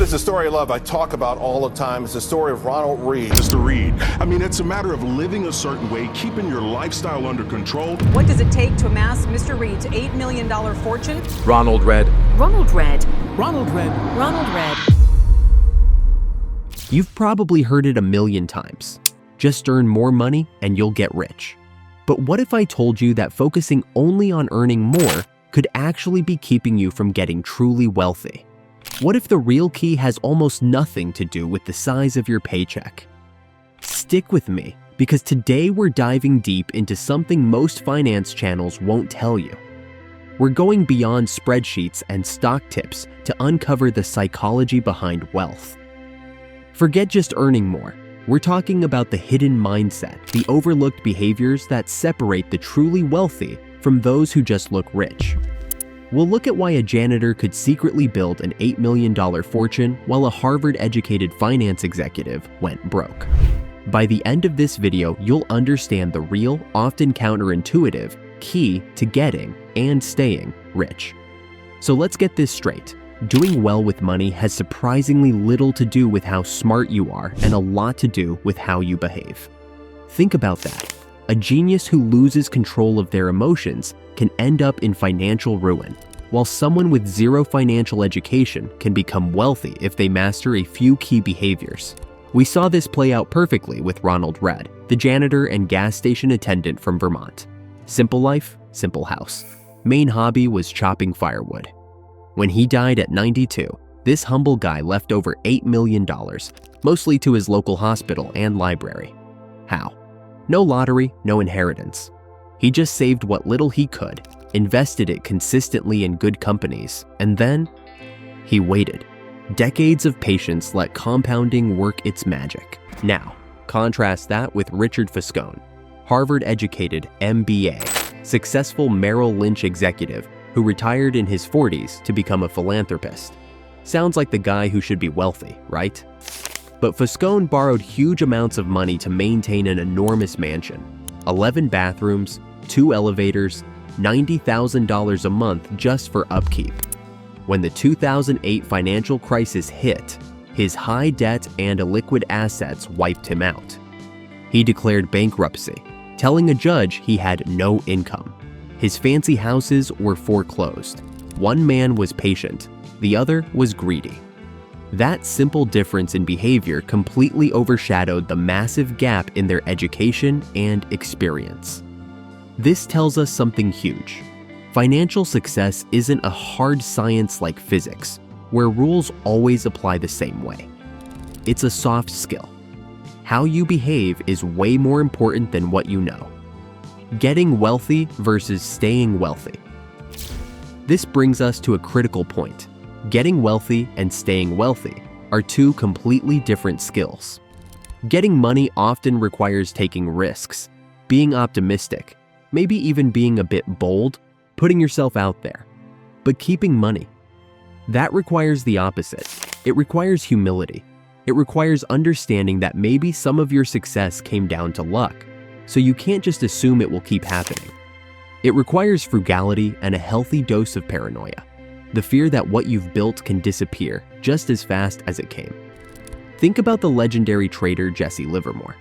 is the story of love I talk about all the time. It's the story of Ronald Reed. Mr. Reed, I mean, it's a matter of living a certain way, keeping your lifestyle under control. What does it take to amass Mr. Reed's $8 million fortune? Ronald Red. Ronald Red. Ronald Red. Ronald Red. You've probably heard it a million times. Just earn more money and you'll get rich. But what if I told you that focusing only on earning more could actually be keeping you from getting truly wealthy? What if the real key has almost nothing to do with the size of your paycheck? Stick with me, because today we're diving deep into something most finance channels won't tell you. We're going beyond spreadsheets and stock tips to uncover the psychology behind wealth. Forget just earning more. We're talking about the hidden mindset, the overlooked behaviors that separate the truly wealthy from those who just look rich. We'll look at why a janitor could secretly build an $8 million fortune while a Harvard-educated finance executive went broke. By the end of this video, you'll understand the real, often counterintuitive, key to getting and staying rich. So let's get this straight. Doing well with money has surprisingly little to do with how smart you are and a lot to do with how you behave. Think about that. A genius who loses control of their emotions can end up in financial ruin, while someone with zero financial education can become wealthy if they master a few key behaviors. We saw this play out perfectly with Ronald Red, the janitor and gas station attendant from Vermont. Simple life, simple house. Main hobby was chopping firewood. When he died at 92, this humble guy left over $8 million, mostly to his local hospital and library. How? No lottery, no inheritance. He just saved what little he could, invested it consistently in good companies, and then he waited. Decades of patience let compounding work its magic. Now, contrast that with Richard Foscone, Harvard-educated MBA, successful Merrill Lynch executive who retired in his 40s to become a philanthropist. Sounds like the guy who should be wealthy, right? But Foscone borrowed huge amounts of money to maintain an enormous mansion, 11 bathrooms, 2 elevators, $90,000 a month just for upkeep. When the 2008 financial crisis hit, his high debt and illiquid assets wiped him out. He declared bankruptcy, telling a judge he had no income. His fancy houses were foreclosed. One man was patient, the other was greedy. That simple difference in behavior completely overshadowed the massive gap in their education and experience. This tells us something huge. Financial success isn't a hard science like physics, where rules always apply the same way. It's a soft skill. How you behave is way more important than what you know. Getting wealthy versus staying wealthy. This brings us to a critical point. Getting wealthy and staying wealthy are two completely different skills. Getting money often requires taking risks, being optimistic, maybe even being a bit bold, putting yourself out there. But keeping money, that requires the opposite. It requires humility. It requires understanding that maybe some of your success came down to luck, so you can't just assume it will keep happening. It requires frugality and a healthy dose of paranoia. The fear that what you've built can disappear just as fast as it came. Think about the legendary trader Jesse Livermore.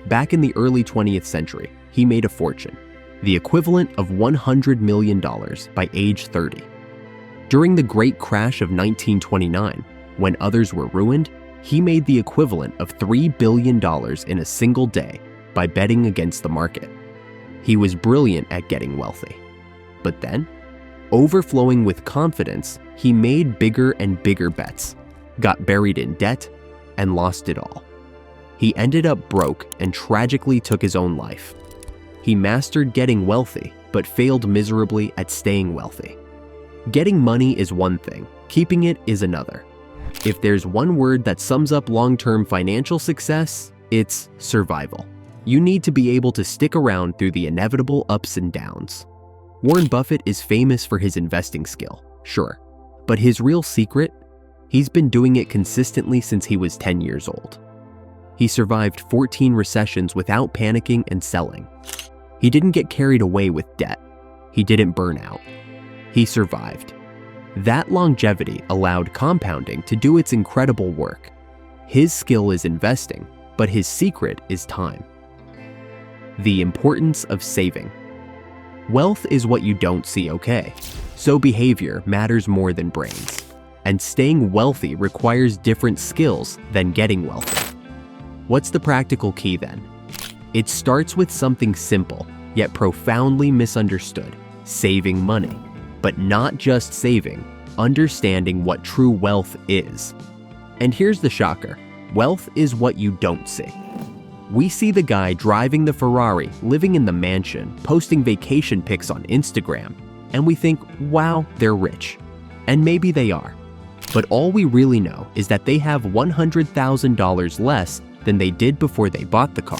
Back in the early 20th century, he made a fortune, the equivalent of $100 million by age 30. During the Great Crash of 1929, when others were ruined, he made the equivalent of $3 billion in a single day by betting against the market. He was brilliant at getting wealthy. But then, overflowing with confidence, he made bigger and bigger bets, got buried in debt, and lost it all. He ended up broke and tragically took his own life. He mastered getting wealthy, but failed miserably at staying wealthy. Getting money is one thing, keeping it is another. If there's one word that sums up long-term financial success, it's survival. You need to be able to stick around through the inevitable ups and downs. Warren Buffett is famous for his investing skill, sure, but his real secret? He's been doing it consistently since he was 10 years old. He survived 14 recessions without panicking and selling. He didn't get carried away with debt. He didn't burn out. He survived. That longevity allowed compounding to do its incredible work. His skill is investing, but his secret is time. The importance of saving. Wealth is what you don't see, okay? So behavior matters more than brains. And staying wealthy requires different skills than getting wealthy. What's the practical key then? It starts with something simple, yet profoundly misunderstood: saving money. But not just saving, understanding what true wealth is. And here's the shocker: wealth is what you don't see. We see the guy driving the Ferrari, living in the mansion, posting vacation pics on Instagram, and we think, wow, they're rich. And maybe they are. But all we really know is that they have $100,000 less than they did before they bought the car,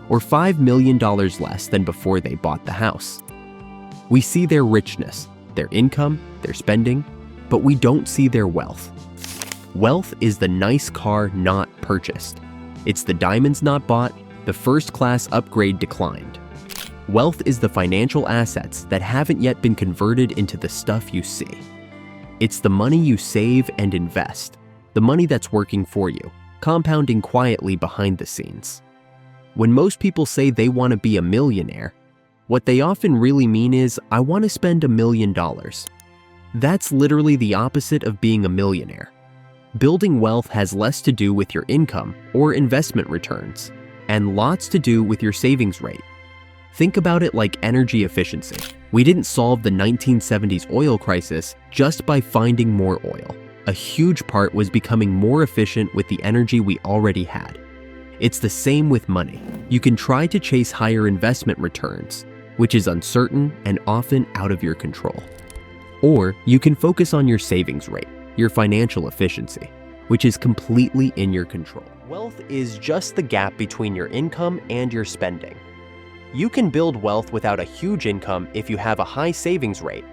or $5 million less than before they bought the house. We see their richness, their income, their spending, but we don't see their wealth. Wealth is the nice car not purchased. It's the diamonds not bought, the first-class upgrade declined. Wealth is the financial assets that haven't yet been converted into the stuff you see. It's the money you save and invest, the money that's working for you, compounding quietly behind the scenes. When most people say they want to be a millionaire, what they often really mean is, I want to spend $1 million. That's literally the opposite of being a millionaire. Building wealth has less to do with your income or investment returns, and lots to do with your savings rate. Think about it like energy efficiency. We didn't solve the 1970s oil crisis just by finding more oil. A huge part was becoming more efficient with the energy we already had. It's the same with money. You can try to chase higher investment returns, which is uncertain and often out of your control. Or you can focus on your savings rate, your financial efficiency, which is completely in your control. Wealth is just the gap between your income and your spending. You can build wealth without a huge income if you have a high savings rate,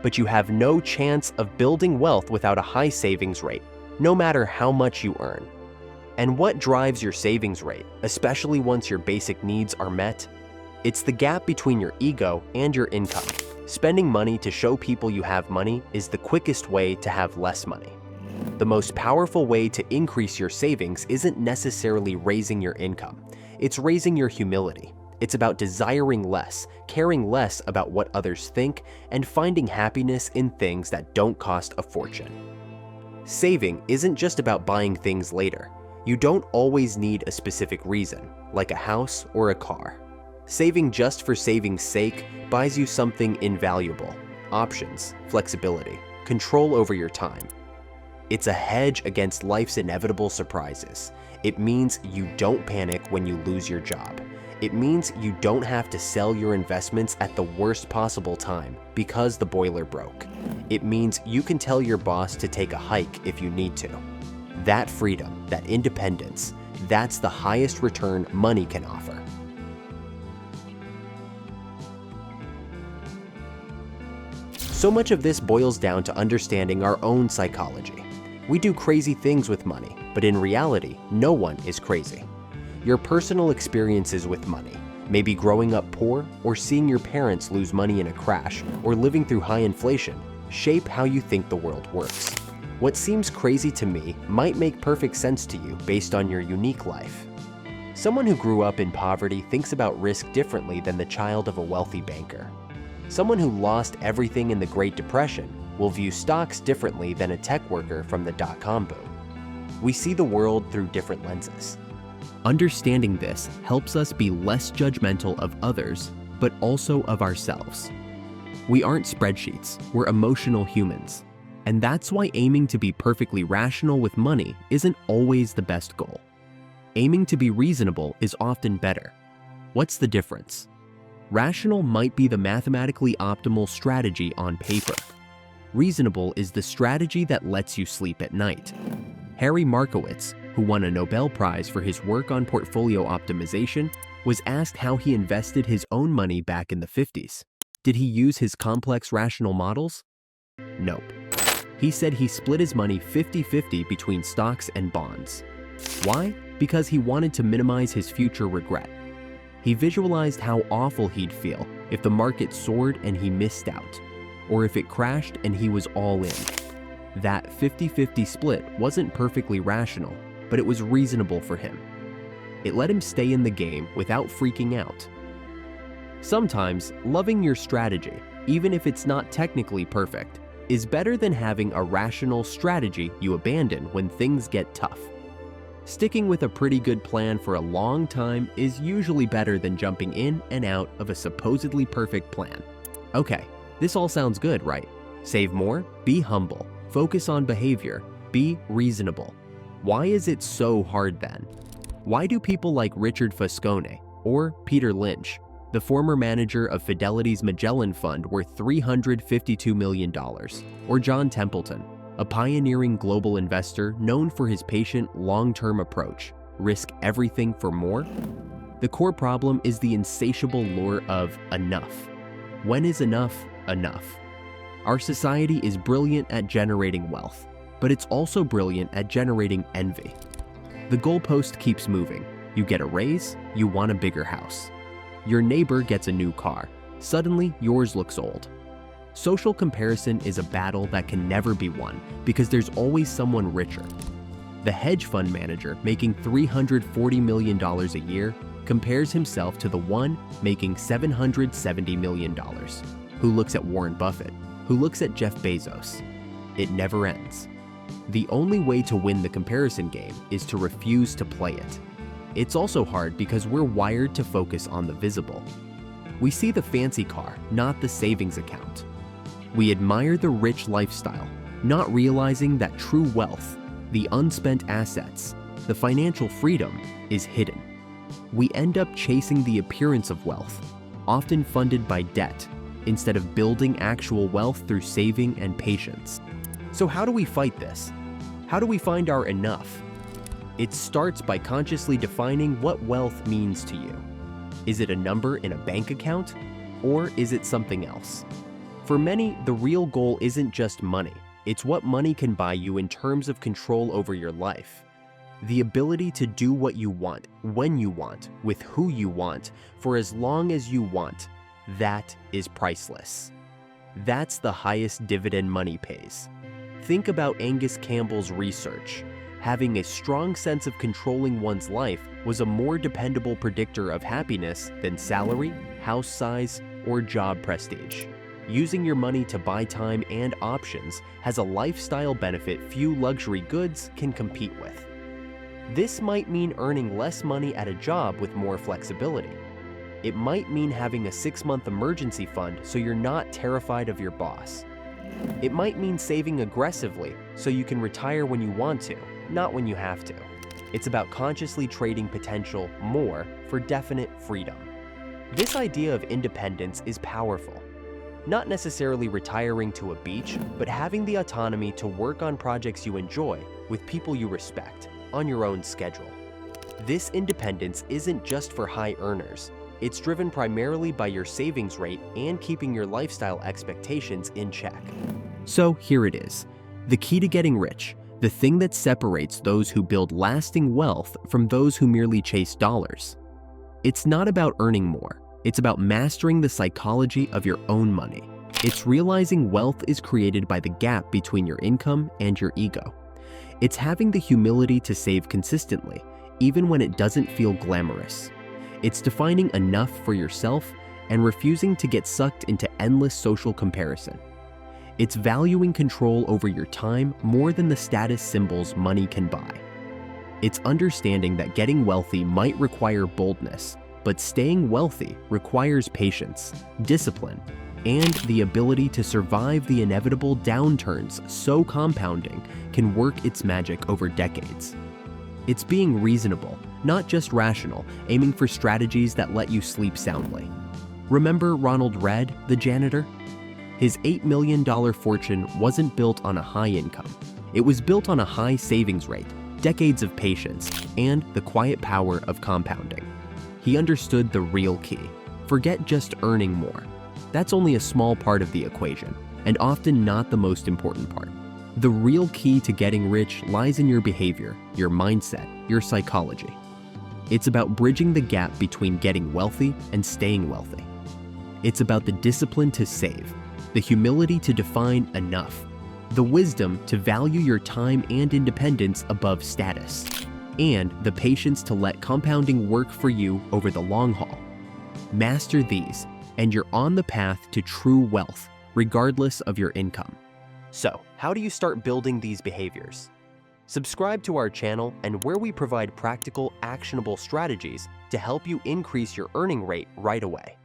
but you have no chance of building wealth without a high savings rate, no matter how much you earn. And what drives your savings rate, especially once your basic needs are met? It's the gap between your ego and your income. Spending money to show people you have money is the quickest way to have less money. The most powerful way to increase your savings isn't necessarily raising your income. It's raising your humility. It's about desiring less, caring less about what others think, and finding happiness in things that don't cost a fortune. Saving isn't just about buying things later. You don't always need a specific reason, like a house or a car. Saving just for saving's sake buys you something invaluable: options, flexibility, control over your time. It's a hedge against life's inevitable surprises. It means you don't panic when you lose your job. It means you don't have to sell your investments at the worst possible time because the boiler broke. It means you can tell your boss to take a hike if you need to. That freedom, that independence, that's the highest return money can offer. So much of this boils down to understanding our own psychology. We do crazy things with money, but in reality, no one is crazy. Your personal experiences with money, maybe growing up poor or seeing your parents lose money in a crash or living through high inflation, shape how you think the world works. What seems crazy to me might make perfect sense to you based on your unique life. Someone who grew up in poverty thinks about risk differently than the child of a wealthy banker. Someone who lost everything in the Great Depression will view stocks differently than a tech worker from the dot-com boom. We see the world through different lenses. Understanding this helps us be less judgmental of others, but also of ourselves. We aren't spreadsheets, we're emotional humans. And that's why aiming to be perfectly rational with money isn't always the best goal. Aiming to be reasonable is often better. What's the difference? Rational might be the mathematically optimal strategy on paper. Reasonable is the strategy that lets you sleep at night. Harry Markowitz, who won a Nobel Prize for his work on portfolio optimization, was asked how he invested his own money back in the 50s. Did he use his complex rational models? Nope. He said he split his money 50-50 between stocks and bonds. Why? Because he wanted to minimize his future regret. He visualized how awful he'd feel if the market soared and he missed out. or if it crashed and he was all in. That 50-50 split wasn't perfectly rational, but it was reasonable for him. It let him stay in the game without freaking out. Sometimes, loving your strategy, even if it's not technically perfect, is better than having a rational strategy you abandon when things get tough. Sticking with a pretty good plan for a long time is usually better than jumping in and out of a supposedly perfect plan. Okay, this all sounds good, right? Save more, be humble, focus on behavior, be reasonable. Why is it so hard then? Why do people like Richard Foscone or Peter Lynch, the former manager of Fidelity's Magellan Fund worth $352 million, or John Templeton, a pioneering global investor known for his patient, long-term approach, risk everything for more? The core problem is the insatiable lure of enough. When is enough enough? Our society is brilliant at generating wealth, but it's also brilliant at generating envy. The goalpost keeps moving. You get a raise, you want a bigger house. Your neighbor gets a new car. Suddenly, yours looks old. Social comparison is a battle that can never be won because there's always someone richer. The hedge fund manager making $340 million a year compares himself to the one making $770 million, who looks at Warren Buffett, who looks at Jeff Bezos. It never ends. The only way to win the comparison game is to refuse to play it. It's also hard because we're wired to focus on the visible. We see the fancy car, not the savings account. We admire the rich lifestyle, not realizing that true wealth, the unspent assets, the financial freedom, is hidden. We end up chasing the appearance of wealth, often funded by debt, instead of building actual wealth through saving and patience. So how do we fight this? How do we find our enough? It starts by consciously defining what wealth means to you. Is it a number in a bank account, or is it something else? For many, the real goal isn't just money. It's what money can buy you in terms of control over your life. The ability to do what you want, when you want, with who you want, for as long as you want, that is priceless. That's the highest dividend money pays. Think about Angus Campbell's research. Having a strong sense of controlling one's life was a more dependable predictor of happiness than salary, house size, or job prestige. Using your money to buy time and options has a lifestyle benefit few luxury goods can compete with. This might mean earning less money at a job with more flexibility. It might mean having a 6-month emergency fund so you're not terrified of your boss. It might mean saving aggressively so you can retire when you want to, not when you have to. It's about consciously trading potential more for definite freedom. This idea of independence is powerful. Not necessarily retiring to a beach, but having the autonomy to work on projects you enjoy with people you respect on your own schedule. This independence isn't just for high earners. It's driven primarily by your savings rate and keeping your lifestyle expectations in check. So here it is, the key to getting rich, the thing that separates those who build lasting wealth from those who merely chase dollars. It's not about earning more. It's about mastering the psychology of your own money. It's realizing wealth is created by the gap between your income and your ego. It's having the humility to save consistently, even when it doesn't feel glamorous. It's defining enough for yourself and refusing to get sucked into endless social comparison. It's valuing control over your time more than the status symbols money can buy. It's understanding that getting wealthy might require boldness, but staying wealthy requires patience, discipline, and the ability to survive the inevitable downturns so compounding can work its magic over decades. It's being reasonable, not just rational, aiming for strategies that let you sleep soundly. Remember Ronald Read, the janitor? His $8 million fortune wasn't built on a high income. It was built on a high savings rate, decades of patience, and the quiet power of compounding. He understood the real key. Forget just earning more. That's only a small part of the equation, and often not the most important part. The real key to getting rich lies in your behavior, your mindset, your psychology. It's about bridging the gap between getting wealthy and staying wealthy. It's about the discipline to save, the humility to define enough, the wisdom to value your time and independence above status, and the patience to let compounding work for you over the long haul. Master these, and you're on the path to true wealth, regardless of your income. So, how do you start building these behaviors? Subscribe to our channel and where we provide practical, actionable strategies to help you increase your earning rate right away.